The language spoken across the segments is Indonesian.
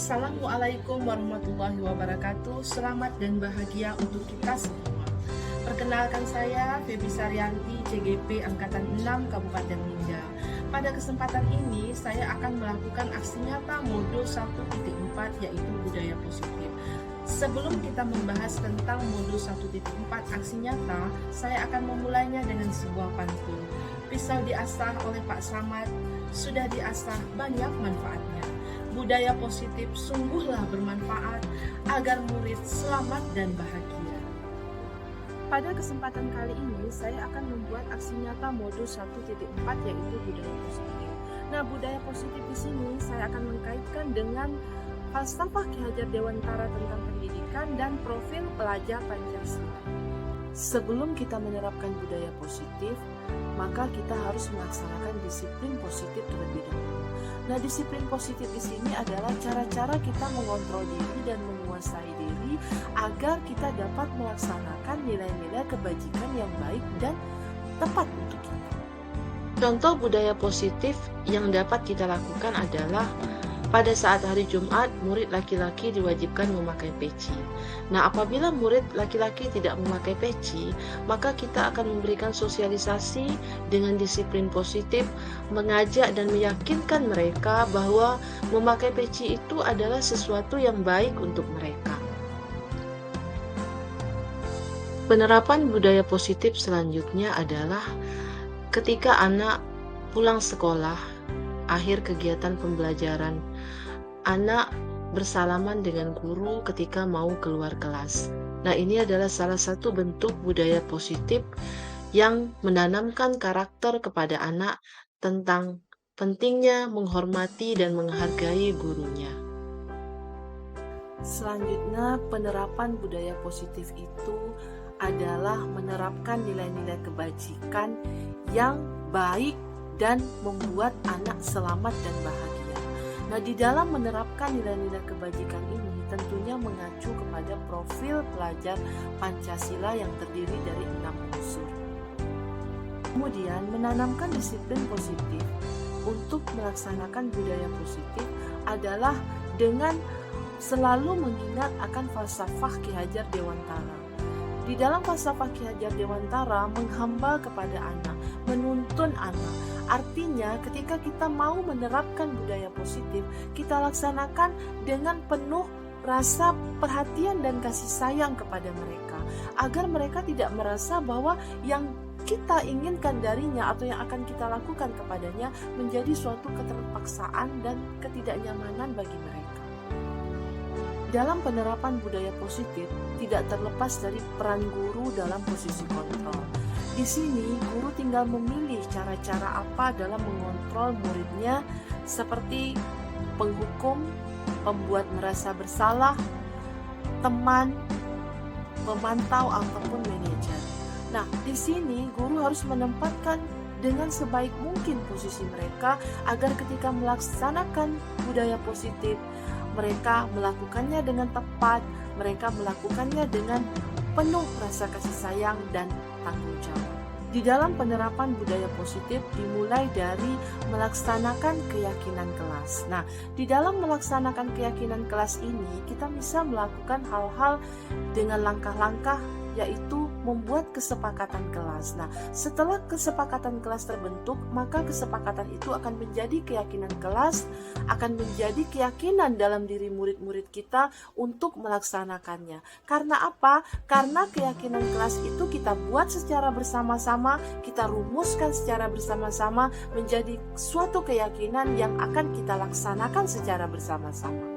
Assalamualaikum warahmatullahi wabarakatuh. Selamat dan bahagia untuk kita semua. Perkenalkan saya Febi Saryanti, CGP Angkatan 6 Kabupaten Ninja. Pada kesempatan ini saya akan melakukan aksi nyata modul 1.4 yaitu budaya positif. Sebelum kita membahas tentang modul 1.4 aksi nyata, saya akan memulainya dengan sebuah pantun. Pisau diasah oleh Pak Samad, sudah diasah banyak manfaatnya. Budaya positif sungguhlah bermanfaat agar murid selamat dan bahagia. Pada kesempatan kali ini saya akan membuat aksi nyata modul 1.4 yaitu budaya positif. Nah, budaya positif di sini saya akan mengkaitkan dengan falsafah Ki Hajar Dewantara tentang pendidikan dan profil pelajar Pancasila. Sebelum kita menerapkan budaya positif, maka kita harus melaksanakan disiplin positif terlebih dahulu. Nah, disiplin positif di sini adalah cara-cara kita mengontrol diri dan menguasai diri agar kita dapat melaksanakan nilai-nilai kebajikan yang baik dan tepat untuk kita. Contoh budaya positif yang dapat kita lakukan adalah pada saat hari Jumat, murid laki-laki diwajibkan memakai peci. Nah, apabila murid laki-laki tidak memakai peci, maka kita akan memberikan sosialisasi dengan disiplin positif, mengajak dan meyakinkan mereka bahwa memakai peci itu adalah sesuatu yang baik untuk mereka. Penerapan budaya positif selanjutnya adalah ketika anak pulang sekolah, akhir kegiatan pembelajaran, anak bersalaman dengan guru ketika mau keluar kelas. Nah, ini adalah salah satu bentuk budaya positif yang menanamkan karakter kepada anak tentang pentingnya menghormati dan menghargai gurunya. Selanjutnya, penerapan budaya positif itu adalah menerapkan nilai-nilai kebajikan yang baik dan membuat anak selamat dan bahagia. Nah, di dalam menerapkan nilai-nilai kebajikan ini tentunya mengacu kepada profil pelajar Pancasila yang terdiri dari 6 unsur. Kemudian, menanamkan disiplin positif untuk melaksanakan budaya positif adalah dengan selalu mengingat akan falsafah Ki Hajar Dewantara. Di dalam falsafah Ki Hajar Dewantara menghamba kepada anak, menuntun anak. Artinya ketika kita mau menerapkan budaya positif, kita laksanakan dengan penuh rasa perhatian dan kasih sayang kepada mereka, agar mereka tidak merasa bahwa yang kita inginkan darinya atau yang akan kita lakukan kepadanya menjadi suatu keterpaksaan dan ketidaknyamanan bagi mereka. Dalam penerapan budaya positif tidak terlepas dari peran guru dalam posisi kontrol. Di sini guru tinggal memilih cara-cara apa dalam mengontrol muridnya, seperti penghukum, pembuat merasa bersalah, teman, pemantau ataupun manajer. Nah, di sini guru harus menempatkan dengan sebaik mungkin posisi mereka agar ketika melaksanakan budaya positif, mereka melakukannya dengan tepat, mereka melakukannya dengan penuh rasa kasih sayang dan tanggung jawab. Di dalam penerapan budaya positif dimulai dari melaksanakan keyakinan kelas. Nah, di dalam melaksanakan keyakinan kelas ini kita bisa melakukan hal-hal dengan langkah-langkah, yaitu membuat kesepakatan kelas. Nah, setelah kesepakatan kelas terbentuk, maka kesepakatan itu akan menjadi keyakinan kelas, akan menjadi keyakinan dalam diri murid-murid kita untuk melaksanakannya. Karena apa? Karena keyakinan kelas itu kita buat secara bersama-sama, kita rumuskan secara bersama-sama menjadi suatu keyakinan yang akan kita laksanakan secara bersama-sama.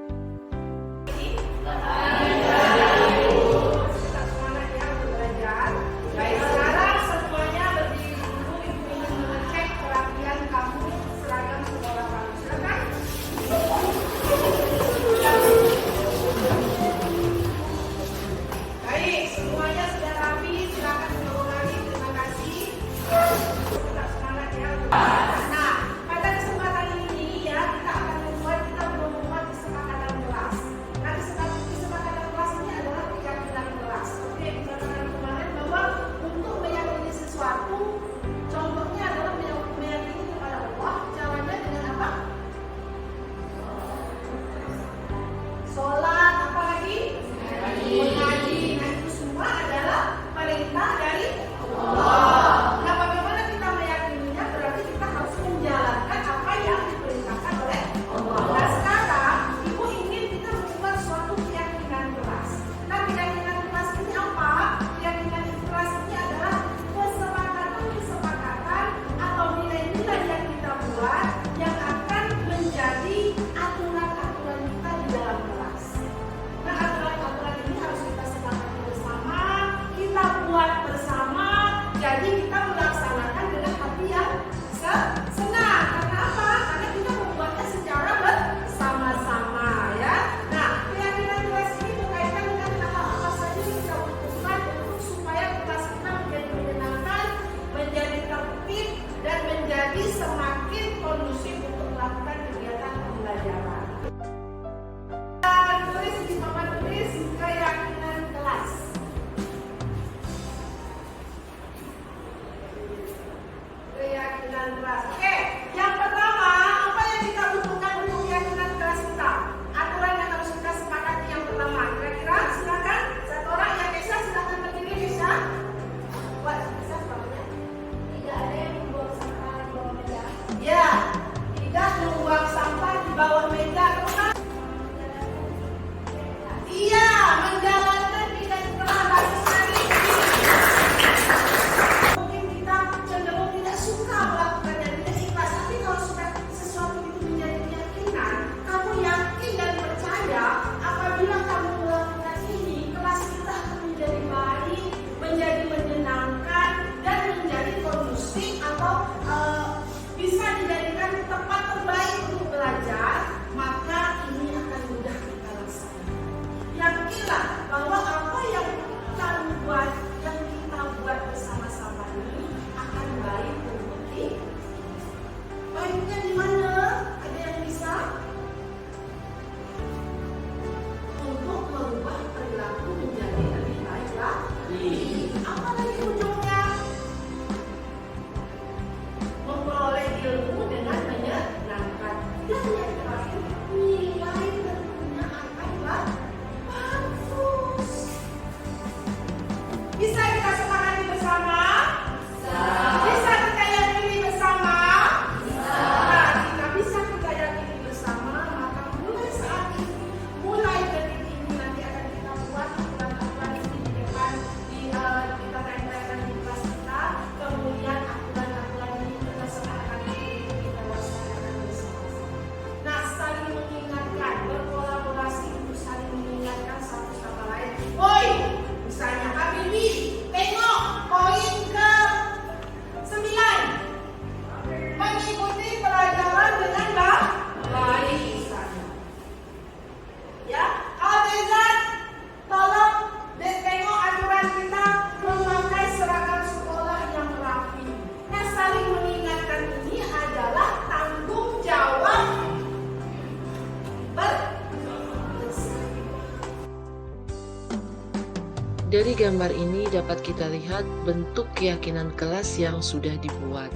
Dari gambar ini dapat kita lihat bentuk keyakinan kelas yang sudah dibuat.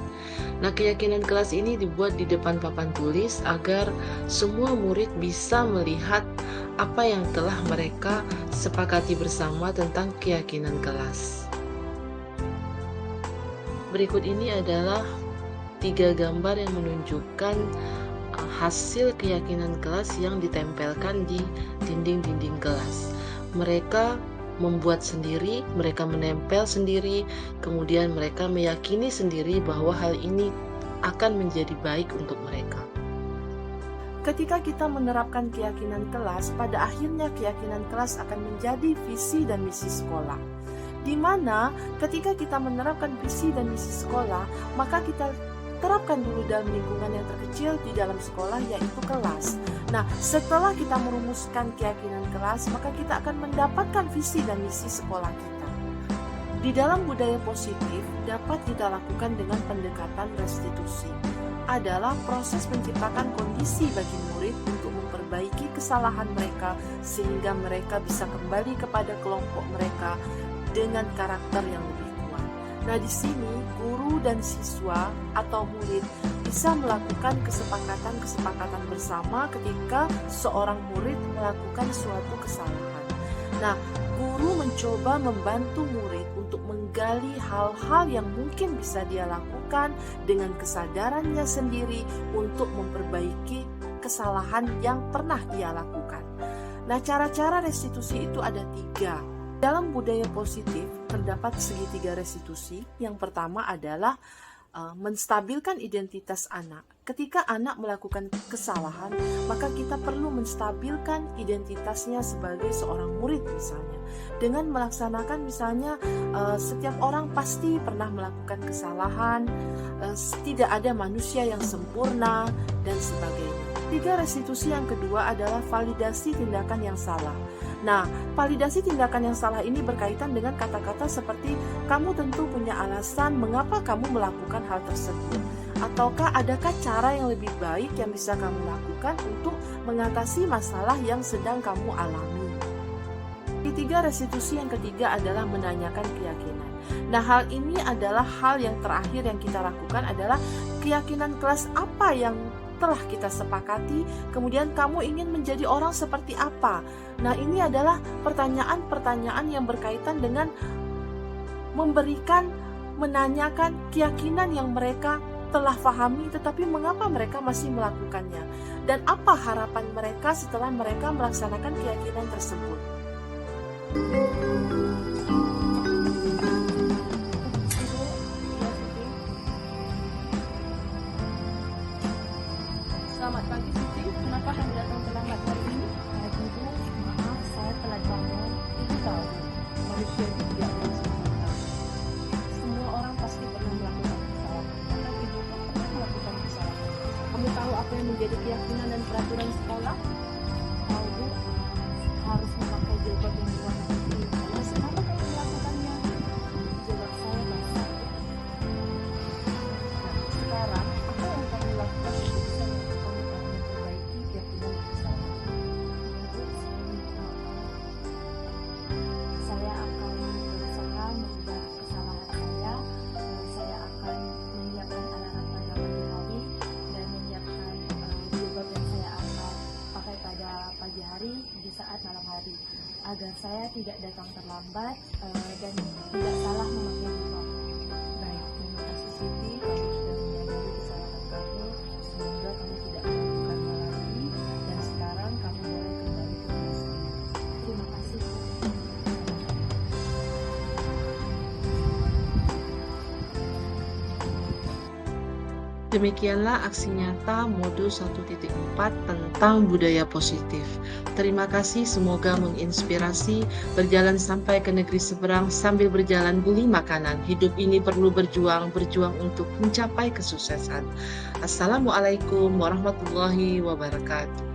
Nah, keyakinan kelas ini dibuat di depan papan tulis agar semua murid bisa melihat apa yang telah mereka sepakati bersama tentang keyakinan kelas. Berikut ini adalah 3 gambar yang menunjukkan hasil keyakinan kelas yang ditempelkan di dinding-dinding kelas. Mereka membuat sendiri, mereka menempel sendiri, kemudian mereka meyakini sendiri bahwa hal ini akan menjadi baik untuk mereka. Ketika kita menerapkan keyakinan kelas, pada akhirnya keyakinan kelas akan menjadi visi dan misi sekolah. Di mana ketika kita menerapkan visi dan misi sekolah, maka kita terapkan dulu dalam lingkungan yang terkecil di dalam sekolah, yaitu kelas. Nah, setelah kita merumuskan keyakinan kelas, maka kita akan mendapatkan visi dan misi sekolah kita. Di dalam budaya positif dapat kita lakukan dengan pendekatan restitusi. Adalah proses menciptakan kondisi bagi murid untuk memperbaiki kesalahan mereka sehingga mereka bisa kembali kepada kelompok mereka dengan karakter yang lebih kuat. Nah, di sini guru dan siswa atau murid bisa melakukan kesepakatan bersama ketika seorang murid melakukan suatu kesalahan. Nah, guru mencoba membantu murid untuk menggali hal-hal yang mungkin bisa dia lakukan dengan kesadarannya sendiri untuk memperbaiki kesalahan yang pernah ia lakukan. Nah, cara-cara restitusi itu ada 3. Dalam budaya positif terdapat segitiga restitusi. Yang pertama adalah menstabilkan identitas anak. Ketika anak melakukan kesalahan, maka kita perlu menstabilkan identitasnya sebagai seorang murid misalnya. Dengan melaksanakan misalnya setiap orang pasti pernah melakukan kesalahan, tidak ada manusia yang sempurna, dan sebagainya. 3 restitusi yang kedua adalah validasi tindakan yang salah. Nah, validasi tindakan yang salah ini berkaitan dengan kata-kata seperti kamu tentu punya alasan mengapa kamu melakukan hal tersebut. Ataukah adakah cara yang lebih baik yang bisa kamu lakukan untuk mengatasi masalah yang sedang kamu alami. Ketiga, restitusi yang ketiga adalah menanyakan keyakinan. Nah, hal ini adalah hal yang terakhir yang kita lakukan adalah keyakinan kelas apa yang telah kita sepakati, kemudian kamu ingin menjadi orang seperti apa. Nah, ini adalah pertanyaan-pertanyaan yang berkaitan dengan menanyakan keyakinan yang mereka telah pahami, tetapi mengapa mereka masih melakukannya, dan apa harapan mereka setelah mereka melaksanakan keyakinan tersebut. Selamat pagi Siti, kenapa kamu datang terlambat hari ini? Ibu, maaf saya telat bangun. Ibu tahu, manusia itu tidak pernah sempurna. Semua orang pasti pernah melakukan kesalahan. Bahkan ibu pun pernah melakukan kesalahan. Kamu tahu apa yang menjadi keyakinan dan peraturan sekolah? Tahu Bu, harus memakai jilbab yang berwarna putih. Lalu kenapa kamu melakukannya? Jilbab saya basah. Nah, sekarang apa yang kamu lakukan untuk bisa memperbaiki keyakinan dan kesalahan? Ibu, saya minta saya akan berusaha merubah kesalahan saya. Saya akan menyiapkan alarm pada pagi hari dan menyiapkan jilbab yang saya akan pakai pada pagi hari di saat malam hari agar saya tidak datang terlambat dan tidak salah memakai jilbab. Baik, terima kasih Siti. Kamu sudah menyadari kesalahan kamu. Semoga kamu tidak melakukannya lagi dan sekarang kamu boleh kembali ke kelas. Terima kasih. Demikianlah aksi nyata Modul 1.4 tentang budaya positif. Terima kasih, semoga menginspirasi. Berjalan sampai ke negeri seberang sambil berjalan beli makanan. Hidup ini perlu berjuang untuk mencapai kesuksesan. Assalamualaikum warahmatullahi wabarakatuh.